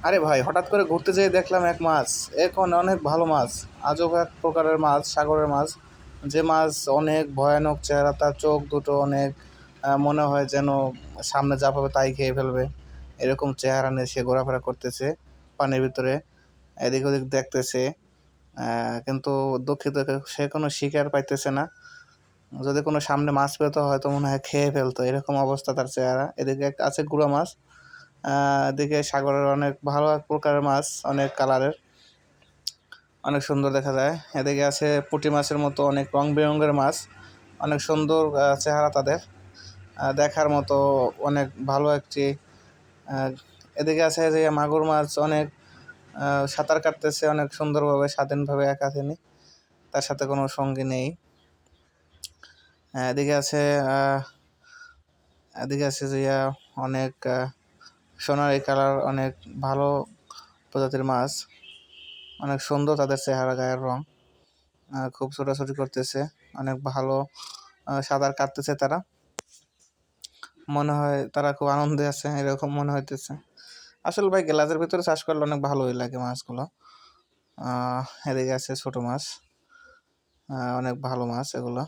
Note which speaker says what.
Speaker 1: আরে ভাই, হঠাৎ করে ঘুরতে যেয়ে দেখলাম এক মাছ, এখন অনেক ভালো মাছ, আজব এক প্রকারের মাছ, সাগরের মাছ। যে মাছ অনেক ভয়ানক চেহারা, তার চোখ দুটো অনেক মনে হয় যেন সামনে যা পাবে তাই খেয়ে ফেলবে, এরকম চেহারা নিয়ে সে ঘোরাফেরা করতেছে পানির ভিতরে, এদিক ওদিক দেখতেছে। কিন্তু দুঃখিত, সে কোনো শিকার পাইতেছে না। যদি কোনো সামনে মাছ পেতো হয়তো মনে হয় খেয়ে ফেলতো, এরকম অবস্থা তার চেহারা। এদিকে আছে গুড়া মাছ, এদিকে সাগরের অনেক ভালো এক প্রকারের মাছ, অনেক কালারের, অনেক সুন্দর দেখা যায়। এদিকে আছে পুঁটি মাছের মতো অনেক রং বেরঙের মাছ, অনেক সুন্দর চেহারা তাদের, দেখার মতো অনেক ভালো একটি। আহ, এদিকে আছে যে মাগুর মাছ, অনেক সাঁতার কাটতেছে অনেক সুন্দরভাবে, স্বাধীনভাবে, একা তিনি, তার সাথে কোনো সঙ্গী নেই। এদিকে আছে এদিকে আছে যে অনেক সোনালি কালার, অনেক ভালো প্রজাতির মাছ, অনেক সুন্দর তাদের চেহারা, গায়ের রং, খুব ছোটাছুটি করতেছে, অনেক ভালো সাঁতার কাটতেছে তারা। মনে হয় তারা খুব আনন্দে আছে, এরকম মনে হইতেছে। আসলে ভাই, গ্লাসের ভিতরে চাষ করলে অনেক ভালোই লাগে মাছগুলো। এদিকে আছে ছোট মাছ, অনেক ভালো মাছ এগুলো।